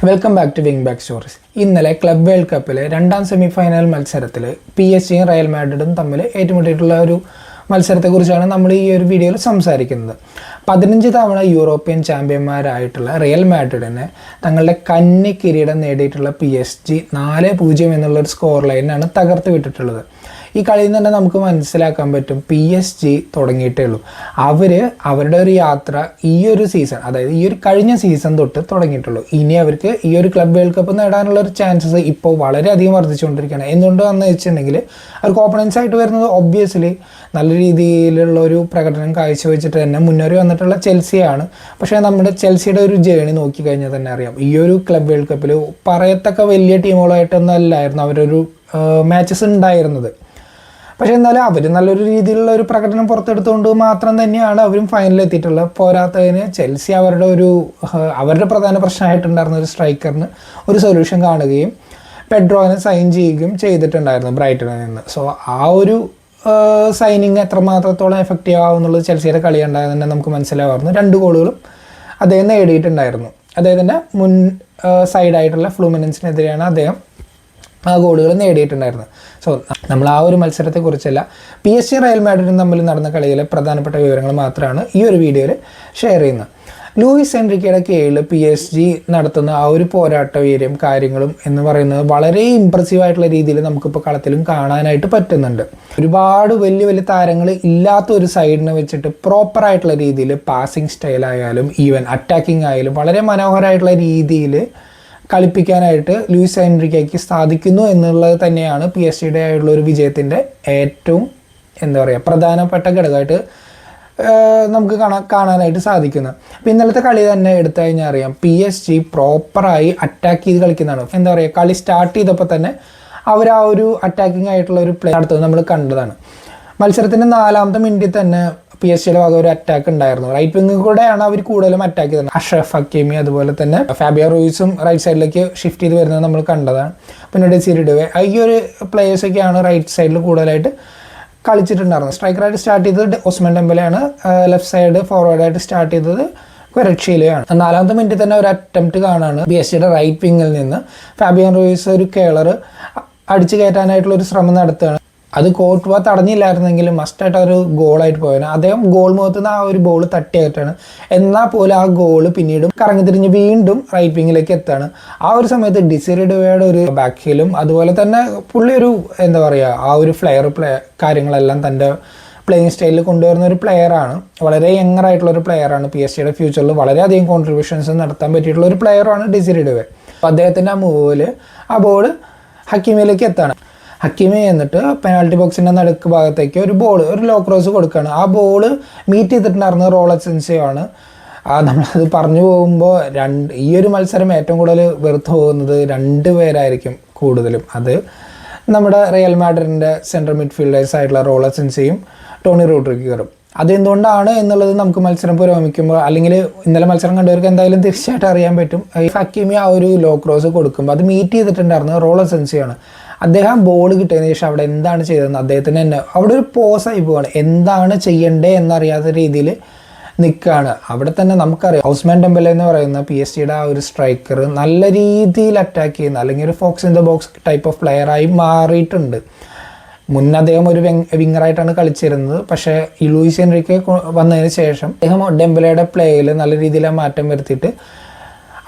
Welcome back to Wing Back Stories. ഇന്നലെ club World കപ്പിലെ രണ്ടാം സെമിഫൈനൽ മത്സരത്തിൽ PSG-യും റയൽ മാഡ്രിഡും തമ്മിൽ ഏറ്റുമുട്ടിയിട്ടുള്ള ഒരു മത്സരത്തെക്കുറിച്ചാണ് നമ്മൾ ഈ ഒരു വീഡിയോയിൽ സംസാരിക്കുന്നത്. 15 തവണ യൂറോപ്യൻ ചാമ്പ്യന്മാരായിട്ടുള്ള റിയൽ മാഡ്രിഡിനെ തങ്ങളുടെ കന്നി കിരീടം നേടിയിട്ടുള്ള PSG 4-0 എന്നുള്ളൊരു സ്കോർ ലൈനാണ് തകർത്ത് വിട്ടിട്ടുള്ളത്. ഈ കളിയിൽ നിന്ന് തന്നെ നമുക്ക് മനസ്സിലാക്കാൻ പറ്റും PSG തുടങ്ങിയിട്ടേ ഉള്ളൂ. അവരുടെ ഒരു യാത്ര ഈ ഒരു സീസൺ, അതായത് ഈ ഒരു കഴിഞ്ഞ സീസൺ തൊട്ട് തുടങ്ങിയിട്ടുള്ളൂ. ഇനി അവർക്ക് ഈ ഒരു ക്ലബ് വേൾഡ് കപ്പ് നേടാനുള്ള ഒരു ചാൻസസ് ഇപ്പോൾ വളരെയധികം വർദ്ധിച്ചുകൊണ്ടിരിക്കുകയാണ്. എന്തുകൊണ്ടാണെന്ന് വെച്ചിട്ടുണ്ടെങ്കിൽ അവർക്ക് ഓപ്പണൻസ് ആയിട്ട് വരുന്നത് ഒബ്വിയസ്ലി നല്ല രീതിയിലുള്ള ഒരു പ്രകടനം കാഴ്ചവെച്ചിട്ട് തന്നെ മുന്നേറി വന്നിട്ടുള്ള ചെൽസിയാണ്. പക്ഷേ നമ്മുടെ ചെൽസിയുടെ ഒരു ജേണി നോക്കിക്കഴിഞ്ഞാൽ തന്നെ അറിയാം, ഈ ഒരു ക്ലബ് വേൾഡ് കപ്പിൽ പറയത്തക്ക വലിയ ടീമുകളായിട്ടൊന്നും അല്ലായിരുന്നു അവരൊരു മാച്ചസ് ഉണ്ടായിരുന്നത്. പക്ഷേ എന്നാലും അവർ നല്ലൊരു രീതിയിലുള്ള ഒരു പ്രകടനം പുറത്തെടുത്തുകൊണ്ട് മാത്രം തന്നെയാണ് അവരും ഫൈനലിൽ എത്തിയിട്ടുള്ളത്. പോരാത്തതിന് ചെൽസി അവരുടെ പ്രധാന പ്രശ്നമായിട്ടുണ്ടായിരുന്ന ഒരു സ്ട്രൈക്കറിന് ഒരു സൊല്യൂഷൻ കാണുകയും പെഡ്രോനെ സൈൻ ചെയ്യുകയും ചെയ്തിട്ടുണ്ടായിരുന്നു ബ്രൈറ്റണിൽ നിന്ന്. സോ ആ ഒരു സൈനിങ് എത്രമാത്രത്തോളം എഫക്റ്റീവ് ആവുമെന്നുള്ളത് ചെൽസിയുടെ കളി ഉണ്ടായത് തന്നെ നമുക്ക് മനസ്സിലാവാറുണ്ട്. 2 ഗോളുകളും അദ്ദേഹം നേടിയിട്ടുണ്ടായിരുന്നു. അദ്ദേഹത്തിൻ്റെ മുൻ സൈഡായിട്ടുള്ള ഫ്ലൂമിനൻസിനെതിരെയാണ് അദ്ദേഹം ആ ഗോളുകൾ നേടിയിട്ടുണ്ടായിരുന്നത്. സോ നമ്മൾ ആ ഒരു മത്സരത്തെക്കുറിച്ചല്ല, PSG റയൽ മാഡ്രിഡും തമ്മിൽ നടന്ന കളിയിലെ പ്രധാനപ്പെട്ട വിവരങ്ങൾ മാത്രമാണ് ഈ ഒരു വീഡിയോയിൽ ഷെയർ ചെയ്യുന്നത്. ലൂയിസ് എൻറിക്കയുടെ കീഴിൽ PSG നടത്തുന്ന ആ ഒരു പോരാട്ട വീര്യം കാര്യങ്ങളും എന്ന് പറയുന്നത് വളരെ ഇമ്പ്രസീവായിട്ടുള്ള രീതിയിൽ നമുക്കിപ്പോൾ കളത്തിലും കാണാനായിട്ട് പറ്റുന്നുണ്ട്. ഒരുപാട് വലിയ വലിയ താരങ്ങൾ ഇല്ലാത്ത ഒരു സൈഡിനെ വെച്ചിട്ട് പ്രോപ്പറായിട്ടുള്ള രീതിയിൽ പാസിങ് സ്റ്റൈലായാലും ഈവൻ അറ്റാക്കിംഗ് ആയാലും വളരെ മനോഹരമായിട്ടുള്ള രീതിയിൽ കളിപ്പിക്കാനായിട്ട് ലൂയിസ് എൻറിക്കയ്ക്ക് സാധിക്കുന്നു എന്നുള്ളത് തന്നെയാണ് PSG-യുടെ ആയിട്ടുള്ള ഒരു വിജയത്തിൻ്റെ ഏറ്റവും പ്രധാനപ്പെട്ട ഘടകമായിട്ട് നമുക്ക് കാണാനായിട്ട് സാധിക്കുന്നത്. അപ്പോൾ ഇന്നലത്തെ കളി തന്നെ എടുത്തു കഴിഞ്ഞാൽ അറിയാം, PSG പ്രോപ്പറായി അറ്റാക്ക് ചെയ്ത് കളിക്കുന്നതാണ്. കളി സ്റ്റാർട്ട് ചെയ്തപ്പോൾ തന്നെ അവർ ആ ഒരു അറ്റാക്കിംഗ് ആയിട്ടുള്ള ഒരു പ്ലേ നടത്തുന്നത് നമ്മൾ കണ്ടതാണ്. മത്സരത്തിൻ്റെ 4ാമത്തെ മിനിറ്റിൽ തന്നെ PSG-യുടെ ഭാഗം ഒരു അറ്റാക്ക് ഉണ്ടായിരുന്നു. റൈറ്റ് വിങ്ങിൽ കൂടെയാണ് അവർ കൂടുതലും അറ്റാക്ക് ചെയ്തത്. അഷ്റഫ് ഹക്കീമി അതുപോലെ തന്നെ ഫാബിയോ റൂയിസും റൈറ്റ് സൈഡിലേക്ക് ഷിഫ്റ്റ് ചെയ്ത് വരുന്നത് നമ്മൾ കണ്ടതാണ്. പിന്നെ ഡെസിറി ഡുവേ ഈ ഒരു പ്ലേയേഴ്സൊക്കെയാണ് റൈറ്റ് സൈഡിൽ കൂടുതലായിട്ട് കളിച്ചിട്ടുണ്ടായിരുന്നത്. സ്ട്രൈക്കറായിട്ട് സ്റ്റാർട്ട് ചെയ്തത് ഒസ്മാൻ ഡെംബലെയാണ്. ലെഫ്റ്റ് സൈഡ് ഫോർവേഡായിട്ട് സ്റ്റാർട്ട് ചെയ്തത് ക്വററ്റ്ഷീലയാണ്. 4ാമത്തെ മിനിറ്റിൽ തന്നെ ഒരു അറ്റംപ്റ്റ് കാണാണ് PSG-യുടെ റൈറ്റ് വിങ്ങിൽ നിന്ന് ഫാബിയോ റൂയിസ് ഒരു കേളർ അടിച്ചു കയറ്റാനായിട്ടുള്ള ഒരു ശ്രമം നടത്തുകയാണ്. അത് കോർട്ട്വ തടഞ്ഞില്ലായിരുന്നെങ്കിലും മസ്റ്റായിട്ട് ഒരു ഗോളായിട്ട് പോയാണ്. അദ്ദേഹം ഗോൾ മുഖത്ത് നിന്ന് ആ ഒരു ബോൾ തട്ടിയായിട്ടാണ്. എന്നാൽ പോലും ആ ഗോൾ പിന്നീടും കറങ്ങി തിരിഞ്ഞ് വീണ്ടും റൈറ്റ് വിങ്ങിലേക്ക് എത്താണ്. ആ ഒരു സമയത്ത് ഡെസിറി ഡുവേയുടെ ഒരു ബാക്ക് ഹീലും അതുപോലെ തന്നെ പുള്ളി ഒരു ആ ഒരു കാര്യങ്ങളെല്ലാം തൻ്റെ പ്ലേയിങ് സ്റ്റൈലിൽ കൊണ്ടുവരുന്ന ഒരു പ്ലെയറാണ്. വളരെ യങ്ങറായിട്ടുള്ള ഒരു പ്ലെയറാണ്. PSG-യുടെ ഫ്യൂച്ചറിൽ വളരെയധികം കോൺട്രിബ്യൂഷൻസ് നടത്താൻ പറ്റിയിട്ടുള്ള ഒരു പ്ലെയറാണ് ഡെസിറി ഡുവേ. അപ്പോൾ അദ്ദേഹത്തിൻ്റെ ആ മൂവിൽ ആ ബോൾ ഹക്കീമിലേക്ക് എത്താണ്. ഹക്കീമി എന്നിട്ട് പെനാൽറ്റി ബോക്സിൻ്റെ നടുക്ക് ഭാഗത്തേക്ക് ഒരു ലോ ക്രോസ് കൊടുക്കുകയാണ്. ആ ബോൾ മീറ്റ് ചെയ്തിട്ടുണ്ടായിരുന്നത് റോൾ അസെൻസിയോ ആണ്. നമ്മളത് പറഞ്ഞു പോകുമ്പോൾ ഈ ഒരു മത്സരം ഏറ്റവും കൂടുതൽ വെറുത്ത് പോകുന്നത് 2 പേരായിരിക്കും കൂടുതലും. അത് നമ്മുടെ റിയൽ മാഡ്രിഡിൻ്റെ സെൻട്രൽ മിഡ്ഫീൽഡേഴ്സ് ആയിട്ടുള്ള റോൾ അസെൻസിയും ടോണി റോഡ്രിഗറും. അതെന്തുകൊണ്ടാണ് എന്നുള്ളത് നമുക്ക് മത്സരം പുരോഗമിക്കുമ്പോൾ, അല്ലെങ്കിൽ ഇന്നലെ മത്സരം കണ്ടവർക്ക് എന്തായാലും തീർച്ചയായിട്ടും അറിയാൻ പറ്റും. ഹക്കീമി ആ ഒരു ലോ ക്രോസ് കൊടുക്കുമ്പോൾ അത് മീറ്റ് ചെയ്തിട്ടുണ്ടായിരുന്നത് റോൾ അസെൻസിയോ ആണ്. അദ്ദേഹം ബോൾ കിട്ടിയതിന് ശേഷം അവിടെ എന്താണ് ചെയ്തതെന്ന് അദ്ദേഹത്തിന് തന്നെ അവിടെ ഒരു പോസായി പോവാണ്. എന്താണ് ചെയ്യണ്ടേ എന്നറിയാത്ത രീതിയിൽ നിൽക്കുകയാണ്. അവിടെ തന്നെ നമുക്കറിയാം ഒസ്മാൻ ഡെംബലെ എന്ന് പറയുന്ന PSG-യുടെ ആ ഒരു സ്ട്രൈക്കർ നല്ല രീതിയിൽ അറ്റാക്ക് ചെയ്യുന്ന അല്ലെങ്കിൽ ഒരു fox in the box type of പ്ലെയറായി മാറിയിട്ടുണ്ട്. മുന്നേ അദ്ദേഹം ഒരു വിങ്ങറായിട്ടാണ് കളിച്ചിരുന്നത്. പക്ഷേ ഈ ലൂയിസ് എൻറിക്കെ വന്നതിന് ശേഷം അദ്ദേഹം ഡെംബലയുടെ പ്ലേയിൽ നല്ല രീതിയിൽ മാറ്റം വരുത്തിയിട്ട്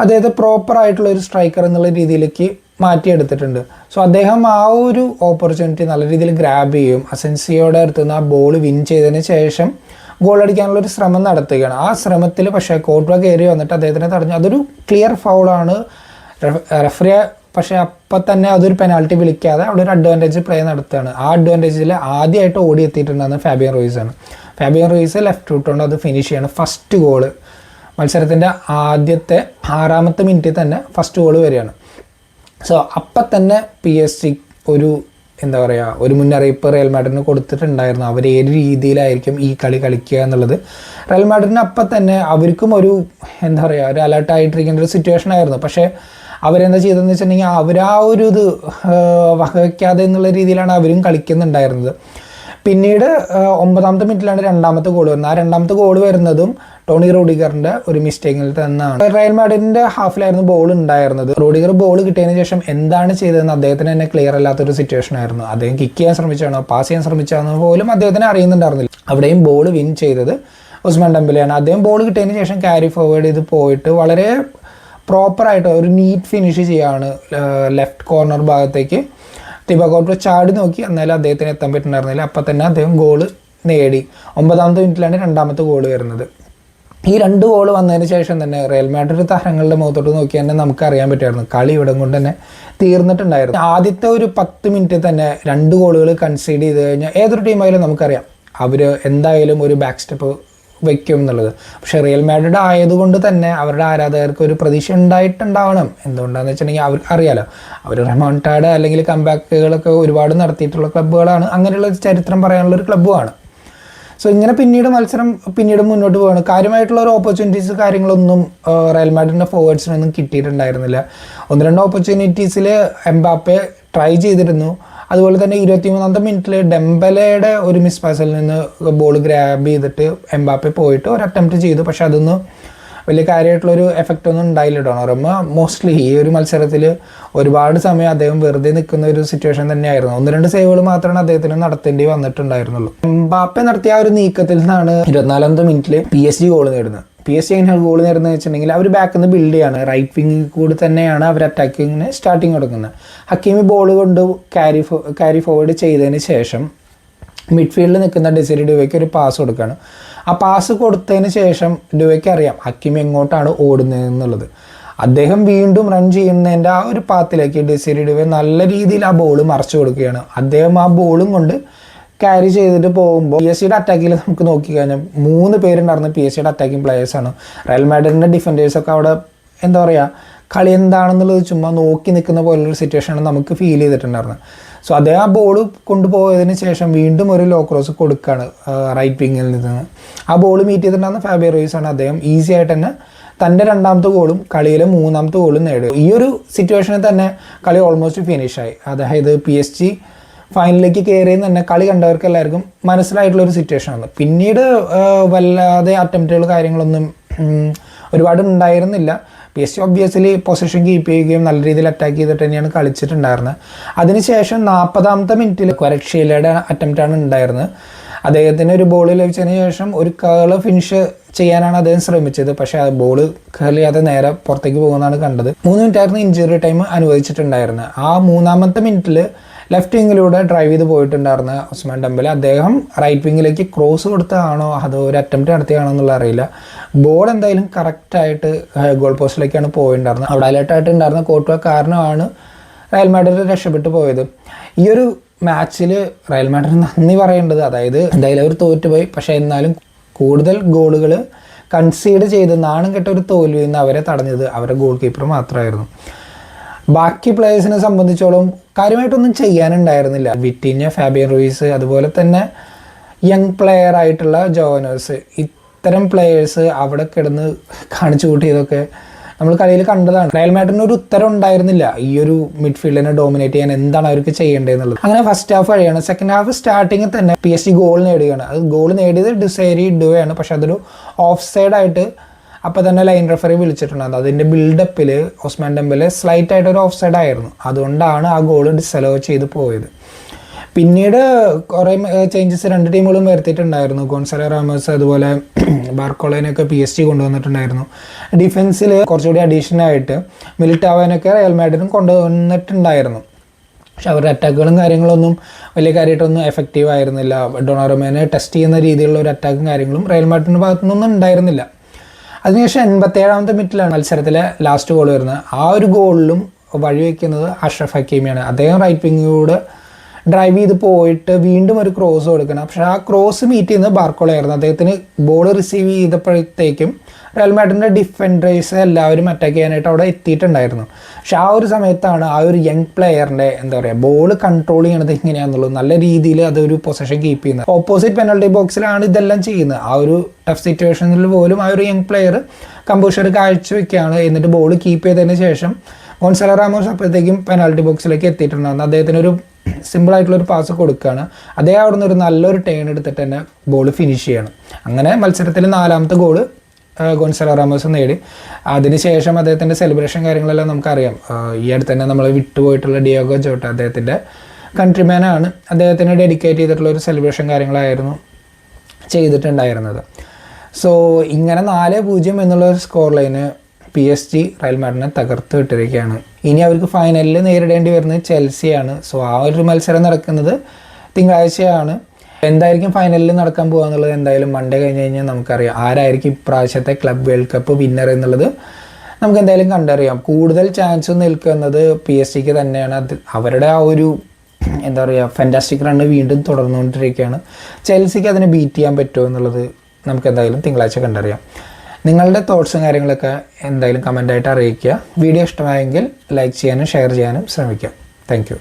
അദ്ദേഹത്തെ പ്രോപ്പറായിട്ടുള്ള ഒരു സ്ട്രൈക്കർ എന്നുള്ള രീതിയിലേക്ക് മാറ്റിയെടുത്തിട്ടുണ്ട്. സോ അദ്ദേഹം ആ ഒരു ഓപ്പർച്യൂണിറ്റി നല്ല രീതിയിൽ ഗ്രാബ് ചെയ്യും. അസെൻസിയോയുടെ അടുത്തുനിന്ന് ആ ബോൾ വിൻ ചെയ്തതിന് ശേഷം ഗോൾ അടിക്കാനുള്ളൊരു ശ്രമം നടത്തുകയാണ്. ആ ശ്രമത്തിൽ പക്ഷേ കോർട്ട്വ കയറി വന്നിട്ട് അദ്ദേഹത്തിനെ തടഞ്ഞു. അതൊരു ക്ലിയർ ഫൗളാണ്. റെഫറി പക്ഷേ അപ്പം തന്നെ അതൊരു പെനാൽറ്റി വിളിക്കാതെ അവിടെ ഒരു അഡ്വാൻറ്റേജ് പ്ലേ നടത്തുകയാണ്. ആ അഡ്വാൻറ്റേജിൽ ആദ്യമായിട്ട് ഓടിയെത്തിയിട്ടുണ്ടെന്ന് ഫാബിയോ റൂയിസാണ്. ഫാബിയോ റൂയിസ് ലെഫ്റ്റ് റൂട്ടുകൊണ്ട് അത് ഫിനിഷ് ചെയ്യാണ്. ഫസ്റ്റ് ഗോള് മത്സരത്തിൻ്റെ ആദ്യത്തെ 6ാമത്തെ മിനിറ്റിൽ തന്നെ ഫസ്റ്റ് ഗോള് വരികയാണ്. സോ അപ്പം തന്നെ PSG ഒരു മുന്നറിയിപ്പ് റയൽ മാഡ്രിഡിന് കൊടുത്തിട്ടുണ്ടായിരുന്നു. അവർ ഏത് രീതിയിലായിരിക്കും ഈ കളി കളിക്കുക എന്നുള്ളത്. റയൽ മാഡ്രിഡിന് അപ്പം തന്നെ അവർക്കും ഒരു അലേർട്ടായിട്ടിരിക്കേണ്ട ഒരു സിറ്റുവേഷൻ ആയിരുന്നു. പക്ഷേ അവരെന്താ ചെയ്തതെന്ന് വെച്ചിട്ടുണ്ടെങ്കിൽ വകവയ്ക്കാതെ എന്നുള്ള രീതിയിലാണ് അവരും കളിക്കുന്നുണ്ടായിരുന്നത്. പിന്നീട് 9ാമത്തെ മിനിറ്റിലാണ് രണ്ടാമത്തെ ഗോൾ വരുന്നത്. ആ രണ്ടാമത്തെ ഗോൾ വരുന്നതും ടോണി റൂഡിഗറിന്റെ ഒരു മിസ്റ്റേക്കിൽ തന്നെയാണ്. റയൽ മാഡ്രിഡിന്റെ ഹാഫിലായിരുന്നു ബോൾ ഉണ്ടായിരുന്നത്. റൂഡിഗർ ബോൾ കിട്ടിയതിന് ശേഷം എന്താണ് ചെയ്തതെന്ന് അദ്ദേഹത്തിന് തന്നെ ക്ലിയർ അല്ലാത്തൊരു സിറ്റുവേഷൻ ആയിരുന്നു. അദ്ദേഹം കിക്ക് ചെയ്യാൻ ശ്രമിച്ചാണോ പാസ് ചെയ്യാൻ ശ്രമിച്ചാണോ പോലും അദ്ദേഹത്തിന് അറിയുന്നുണ്ടായിരുന്നില്ല. അവിടെയും ബോൾ വിൻ ചെയ്തത് ഉസ്മാൻ ഡെമ്പലെയാണ്. അദ്ദേഹം ബോൾ കിട്ടിയതിന് ശേഷം ക്യാരി ഫോർവേഡ് ചെയ്ത് പോയിട്ട് വളരെ പ്രോപ്പറായിട്ട് ഒരു നീറ്റ് ഫിനിഷ് ചെയ്യാണ് ലെഫ്റ്റ് കോർണർ ഭാഗത്തേക്ക്. തിബോ കോർട്ടർ ചാടി നോക്കി, എന്നാലും അദ്ദേഹത്തിന് എത്താൻ പറ്റുന്നുണ്ടായിരുന്നില്ല. അപ്പം തന്നെ അദ്ദേഹം ഗോള് നേടി. 9ാമത്തെ മിനിറ്റിലാണ് രണ്ടാമത്തെ ഗോൾ വരുന്നത്. ഈ 2 ഗോൾ വന്നതിന് ശേഷം തന്നെ റയൽ മാഡ്രിഡ് താരങ്ങളുടെ മുഖത്തോട്ട് നോക്കി തന്നെ നമുക്ക് അറിയാൻ പറ്റുമായിരുന്നു കളി ഇവിടെ കൊണ്ട് തന്നെ തീർന്നിട്ടുണ്ടായിരുന്നു. ആദ്യത്തെ ഒരു 10 മിനിറ്റിൽ തന്നെ 2 ഗോളുകൾ കൺസീഡ് ചെയ്ത് കഴിഞ്ഞാൽ ഏതൊരു ടീമായാലും നമുക്കറിയാം അവർ എന്തായാലും ഒരു ബാക്ക് സ്റ്റെപ്പ് വയ്ക്കും എന്നുള്ളത്. പക്ഷേ റിയൽ മാഡ്രിഡ് ആയതുകൊണ്ട് തന്നെ അവരുടെ ആരാധകർക്ക് ഒരു പ്രതീക്ഷ ഉണ്ടായിട്ടുണ്ടാവണം. എന്തുകൊണ്ടാണെന്ന് വെച്ചിട്ടുണ്ടെങ്കിൽ അവർക്ക് അറിയാലോ, അവർ റെമോൺടാഡ് അല്ലെങ്കിൽ കംബാക്കുകളൊക്കെ ഒരുപാട് നടത്തിയിട്ടുള്ള ക്ലബ്ബുകളാണ്. അങ്ങനെയുള്ള ചരിത്രം പറയാനുള്ള ഒരു ക്ലബ്ബുമാണ്. സോ ഇങ്ങനെ പിന്നീട് മുന്നോട്ട് പോവാണ്. കാര്യമായിട്ടുള്ള ഒരു ഓപ്പർച്യൂണിറ്റീസ് കാര്യങ്ങളൊന്നും റയൽ മാഡ്രിഡിൻ്റെ ഫോർവേഡ്സിനൊന്നും കിട്ടിയിട്ടുണ്ടായിരുന്നില്ല. 1-2 ഓപ്പർച്യൂണിറ്റീസിൽ എംബാപ്പെ ട്രൈ ചെയ്തിരുന്നു. അതുപോലെ തന്നെ 23ാമത്തെ മിനിറ്റിൽ ഡെംബലയുടെ ഒരു മിസ് പാസിൽ നിന്ന് ബോൾ ഗ്രാബ് ചെയ്തിട്ട് എംബാപ്പെ പോയിട്ട് ഒരു അറ്റംപ്റ്റ് ചെയ്തു. പക്ഷെ അതൊന്നും വലിയ കാര്യമായിട്ടുള്ളൊരു എഫക്റ്റ് ഒന്നും ഉണ്ടായില്ല. ഡോണറുമ്മ മോസ്റ്റ്ലി ഈ ഒരു മത്സരത്തിൽ ഒരുപാട് സമയം അദ്ദേഹം വെറുതെ നിൽക്കുന്ന ഒരു സിറ്റുവേഷൻ തന്നെയായിരുന്നു. 1-2 സേവുകൾ മാത്രമാണ് അദ്ദേഹത്തിന് നടത്തേണ്ടി വന്നിട്ടുണ്ടായിരുന്നുള്ളൂ. എംബാപ്പെ നടത്തിയ ആ ഒരു നീക്കത്തിൽ നിന്നാണ് 24ാമത്തെ മിനിറ്റിൽ PSG ഗോൾ നേടുന്നത്. PSG എങ്ങനെ ഗോൾ നേടുന്നത് വെച്ചിട്ടുണ്ടെങ്കിൽ അവർ ബാക്കിൽ നിന്ന് ബിൽഡ് ചെയ്യാണ്. റൈറ്റ് വിങ്ങിൽ കൂടി തന്നെയാണ് അവർ അറ്റാക്കിങ്ങിന് സ്റ്റാർട്ടിങ് കൊടുക്കുന്നത്. ഹക്കീമി ബോൾ കൊണ്ട് ക്യാരി ഫോർവേഡ് ചെയ്തതിന് ശേഷം മിഡ്ഫീൽഡിൽ നിൽക്കുന്ന ഡെസിരി ഡുവയ്ക്ക് ഒരു പാസ് കൊടുക്കുകയാണ്. ആ പാസ് കൊടുത്തതിന് ശേഷം ഡുവയ്ക്ക് അറിയാം ഹക്കീമി എങ്ങോട്ടാണ് ഓടുന്നത് എന്നുള്ളത്. അദ്ദേഹം വീണ്ടും റൺ ചെയ്യുന്നതിൻ്റെ ആ ഒരു പാത്തിലേക്ക് ഡെസിരി ഡുവെ നല്ല രീതിയിൽ ആ ബോൾ മറച്ചു കൊടുക്കുകയാണ്. അദ്ദേഹം ആ ബോളും കൊണ്ട് ക്യാരി ചെയ്തിട്ട് പോകുമ്പോൾ PSG അറ്റാക്കിൽ നമുക്ക് നോക്കിക്കഴിഞ്ഞാൽ 3 പേരുണ്ടായിരുന്ന PSG അറ്റാക്കിംഗ് പ്ലെയേഴ്സാണ്. റയൽ മാഡ്രിഡിൻ്റെ ഡിഫൻഡേഴ്സൊക്കെ അവിടെ എന്താ പറയുക, കളി എന്താണെന്നുള്ളത് ചുമ്മാ നോക്കി നിൽക്കുന്ന പോലുള്ളൊരു സിറ്റുവേഷനാണ് നമുക്ക് ഫീൽ ചെയ്തിട്ടുണ്ടായിരുന്നത്. സോ അദ്ദേഹം ആ ബോൾ കൊണ്ടുപോയതിന് ശേഷം വീണ്ടും ഒരു ലോ ക്രോസ് കൊടുക്കുകയാണ് റൈറ്റ് വിങ്ങിൽ നിന്ന്. ആ ബോൾ മീറ്റ് ചെയ്തിട്ടുണ്ടായിരുന്ന ഫാബിയോ റൂയിസാണ്. അദ്ദേഹം ഈസി ആയിട്ട് തന്നെ തൻ്റെ 2ാമത്തെ ഗോളും കളിയിലെ 3ാമത്തെ ഗോളും നേടി. ഈ ഒരു സിറ്റുവേഷനിൽ തന്നെ കളി ഓൾമോസ്റ്റ് ഫിനിഷായി. അതായത് PSG ഫൈനലിലേക്ക് കയറിയെന്ന് തന്നെ കളി കണ്ടവർക്ക് എല്ലാവർക്കും മനസ്സിലായിട്ടുള്ളൊരു സിറ്റുവേഷനാണ്. പിന്നീട് വല്ലാതെ അറ്റംപ്റ്റുകൾ കാര്യങ്ങളൊന്നും ഒരുപാട് ഉണ്ടായിരുന്നില്ല. PSG ഒബ്വിയസ്ലി പൊസിഷൻ കീപ്പ് ചെയ്യുകയും നല്ല രീതിയിൽ അറ്റാക്ക് ചെയ്തിട്ട് തന്നെയാണ് കളിച്ചിട്ടുണ്ടായിരുന്നത്. അതിനുശേഷം 40ാമത്തെ മിനിറ്റിൽ ക്വരക്ഷ്യയുടെ അറ്റംപ്റ്റാണ് ഉണ്ടായിരുന്നത്. അദ്ദേഹത്തിന് ഒരു ബോൾ ലഭിച്ചതിന് ശേഷം ഒരു കേള് ഫിനിഷ് ചെയ്യാനാണ് അദ്ദേഹം ശ്രമിച്ചത്. പക്ഷേ ആ ബോൾ കേൾ ചെയ്യാതെ നേരെ പുറത്തേക്ക് പോകുന്നതാണ് കണ്ടത്. 3 മിനിറ്റായിരുന്നു ഇഞ്ചുറി ടൈം അനുവദിച്ചിട്ടുണ്ടായിരുന്നത്. ആ 3ാമത്തെ മിനിറ്റിൽ ലെഫ്റ്റ് വിങ്ങിലൂടെ ഡ്രൈവ് ചെയ്ത് പോയിട്ടുണ്ടായിരുന്ന ഉസ്മാൻ ഡെമ്പലെ അദ്ദേഹം റൈറ്റ് വിങ്ങിലേക്ക് ക്രോസ് കൊടുത്തതാണോ അതോ ഒരു അറ്റംപ്റ്റ് നടത്തിയാണോ എന്നുള്ള അറിയില്ല. ബോൾ എന്തായാലും കറക്റ്റായിട്ട് ഗോൾ പോസ്റ്റിലേക്കാണ് പോയിട്ടുണ്ടായിരുന്നത്. അവിടെ അലേർട്ടായിട്ടുണ്ടായിരുന്ന കോർട്ടുവ കാരണമാണ് റയൽ മാഡ്രിഡ് രക്ഷപ്പെട്ടു പോയത്. ഈ ഒരു മാച്ചിൽ റയൽ മാഡ്രിഡ് നന്ദി പറയേണ്ടത്, അതായത് എന്തായാലും അവർ തോറ്റുപോയി, പക്ഷേ എന്നാലും കൂടുതൽ ഗോളുകൾ കൺസീഡ് ചെയ്ത് നാണം കെട്ട ഒരു തോൽവിയിൽ നിന്ന് അവരെ തടഞ്ഞത് അവരുടെ ഗോൾ കീപ്പർ മാത്രമായിരുന്നു. ബാക്കി പ്ലേയേഴ്സിനെ സംബന്ധിച്ചോളം കാര്യമായിട്ടൊന്നും ചെയ്യാനുണ്ടായിരുന്നില്ല. വിറ്റിന്യ, ഫാബിയൻ റൂയിസ്, അതുപോലെ തന്നെ യങ് പ്ലെയർ ആയിട്ടുള്ള ജോവനേഴ്സ്, ഇത്തരം പ്ലെയേഴ്സ് അവിടെ കിടന്ന് കാണിച്ചു കൂട്ടിയതൊക്കെ നമ്മൾ കളിയിൽ കണ്ടതാണ്. റയൽ മാഡ്രിഡിന് ഒരു ഉത്തരം ഉണ്ടായിരുന്നില്ല ഈ ഒരു മിഡ്ഫീൽഡിനെ ഡോമിനേറ്റ് ചെയ്യാൻ എന്താണ് അവർക്ക് ചെയ്യേണ്ടതെന്നുള്ളത്. അങ്ങനെ ഫസ്റ്റ് ഹാഫ് കഴിയാണ്. സെക്കൻഡ് ഹാഫ് സ്റ്റാർട്ടിങ്ങിൽ തന്നെ PSG ഗോൾ നേടുകയാണ്. അത് ഗോൾ നേടിയത് ഡിസൈരി ഡുവയാണ്. പക്ഷെ അതൊരു ഓഫ് സൈഡായിട്ട് അപ്പോൾ തന്നെ ലൈൻ റെഫറി വിളിച്ചിട്ടുണ്ടായിരുന്നു. അതിൻ്റെ ബിൽഡപ്പിൽ ഉസ്മാൻ ഡെമ്പലെ സ്ലൈറ്റ് ആയിട്ടൊരു ഓഫ് സൈഡ് ആയിരുന്നു. അതുകൊണ്ടാണ് ആ ഗോൾ ഡിസലോ ചെയ്ത് പോയത്. പിന്നീട് കുറേ ചേഞ്ചസ് 2 ടീമുകളും വരുത്തിയിട്ടുണ്ടായിരുന്നു. ഗോൺസാലോ റാമോസ് അതുപോലെ ബാർക്കോളേനൊക്കെ PSG കൊണ്ടുവന്നിട്ടുണ്ടായിരുന്നു. ഡിഫൻസിൽ കുറച്ചുകൂടി അഡീഷണലായിട്ട് മിലിറ്റാവാനൊക്കെ റയൽ മാഡ്രിഡും കൊണ്ടുവന്നിട്ടുണ്ടായിരുന്നു. പക്ഷെ അവരുടെ അറ്റാക്കുകളും കാര്യങ്ങളൊന്നും വലിയ കാര്യമായിട്ടൊന്നും എഫക്റ്റീവ് ആയിരുന്നില്ല. ഡൊണാറുമേനെ ടെസ്റ്റ് ചെയ്യുന്ന രീതിയിലുള്ള ഒരു അറ്റാക്കും കാര്യങ്ങളും റയൽ മാഡ്രിഡിൻ്റെ ഭാഗത്തുനിന്നൊന്നും ഉണ്ടായിരുന്നില്ല. അതിനുശേഷം 87ാമത്തെ മിനിറ്റിലാണ് മത്സരത്തിലെ ലാസ്റ്റ് ഗോൾ വരുന്നത്. ആ ഒരു ഗോളിലും വഴിവെക്കുന്നത് അഷ്റഫ് ഹക്കീമിയാണ്. അദ്ദേഹം റൈറ്റ് വിങ്ങിലൂടെ ഡ്രൈവ് ചെയ്ത് പോയിട്ട് വീണ്ടും ഒരു ക്രോസ് കൊടുക്കണം. പക്ഷേ ആ ക്രോസ് മീറ്റ് ചെയ്യുന്നത് ബാർക്കോളയായിരുന്നു. അദ്ദേഹത്തിന് ബോൾ റിസീവ് ചെയ്തപ്പോഴത്തേക്കും റയൽ മാഡ്രിഡിൻ്റെ ഡിഫൻഡേഴ്സ് എല്ലാവരും അറ്റാക്ക് ചെയ്യാനായിട്ട് അവിടെ എത്തിയിട്ടുണ്ടായിരുന്നു. പക്ഷെ ആ ഒരു സമയത്താണ് ആ ഒരു യങ് പ്ലെയറിൻ്റെ എന്താ പറയുക ബോൾ കൺട്രോൾ ചെയ്യണത് എങ്ങനെയാണെന്നുള്ളത് നല്ല രീതിയിൽ അതൊരു പൊസിഷൻ കീപ്പ് ചെയ്യുന്നത്. ഓപ്പോസിറ്റ് പെനൽറ്റി ബോക്സിലാണ് ഇതെല്ലാം ചെയ്യുന്നത്. ആ ഒരു ടഫ് സിറ്റുവേഷനിൽ പോലും ആ ഒരു യങ് പ്ലെയർ കമ്പോഷർ കാഴ്ചവെക്കുകയാണ്. എന്നിട്ട് ബോൾ കീപ്പ് ചെയ്തതിന് ശേഷം ഗോൺസാലോ റാമോസ് അപ്പോഴത്തേക്കും പെനാൽറ്റി ബോക്സിലേക്ക് എത്തിയിട്ടുണ്ടായിരുന്നു. അദ്ദേഹത്തിന് ഒരു സിമ്പിളായിട്ടുള്ളൊരു പാസ് കൊടുക്കുകയാണ്. അദ്ദേഹം അവിടെ നിന്ന് ഒരു നല്ലൊരു ടേൺ എടുത്തിട്ട് തന്നെ ബോൾ ഫിനിഷ് ചെയ്യണം. അങ്ങനെ മത്സരത്തിൽ 4ാമത്തെ ഗോള് ഗോൺസാലോ റാമോസ് നേടി. അതിനുശേഷം അദ്ദേഹത്തിൻ്റെ സെലിബ്രേഷൻ കാര്യങ്ങളെല്ലാം നമുക്കറിയാം. ഈ അടുത്ത് തന്നെ നമ്മൾ വിട്ടുപോയിട്ടുള്ള ഡിയോഗോ ജോട്ട അദ്ദേഹത്തിൻ്റെ കൺട്രിമാനാണ്. അദ്ദേഹത്തിന് ഡെഡിക്കേറ്റ് ചെയ്തിട്ടുള്ള ഒരു സെലിബ്രേഷൻ കാര്യങ്ങളായിരുന്നു ചെയ്തിട്ടുണ്ടായിരുന്നത്. സോ ഇങ്ങനെ 4-0 എന്നുള്ള ഒരു സ്കോർ ലൈന് PSG റയൽ മാഡ്രിഡിനെ തകർത്ത് വിട്ടിരിക്കുകയാണ്. ഇനി അവർക്ക് ഫൈനലിൽ നേരിടേണ്ടി വരുന്നത് ചെൽസിയാണ്. സോ ആ ഒരു മത്സരം നടക്കുന്നത് തിങ്കളാഴ്ചയാണ്. എന്തായിരിക്കും ഫൈനലിൽ നടക്കാൻ പോകുക എന്നുള്ളത് എന്തായാലും മൺഡേ കഴിഞ്ഞ് കഴിഞ്ഞാൽ നമുക്കറിയാം. ആരായിരിക്കും ഇപ്രാവശ്യത്തെ ക്ലബ് വേൾഡ് കപ്പ് വിന്നർ എന്നുള്ളത് നമുക്ക് എന്തായാലും കണ്ടറിയാം. കൂടുതൽ ചാൻസ് നിൽക്കുന്നത് PSG തന്നെയാണ്. അവരുടെ ആ ഒരു എന്താ പറയുക ഫാൻറ്റാസ്റ്റിക് റണ്ണ് വീണ്ടും തുടർന്നുകൊണ്ടിരിക്കുകയാണ്. ചെൽസിക്ക് അതിനെ ബീറ്റ് ചെയ്യാൻ പറ്റുമോ എന്നുള്ളത് നമുക്ക് എന്തായാലും തിങ്കളാഴ്ച കണ്ടറിയാം. നിങ്ങളുടെ തോട്ട്സും കാര്യങ്ങളൊക്കെ എന്തായാലും കമൻ്റായിട്ട് അറിയിക്കുക. വീഡിയോ ഇഷ്ടമായെങ്കിൽ ലൈക്ക് ചെയ്യാനും ഷെയർ ചെയ്യാനും ശ്രമിക്കുക. താങ്ക്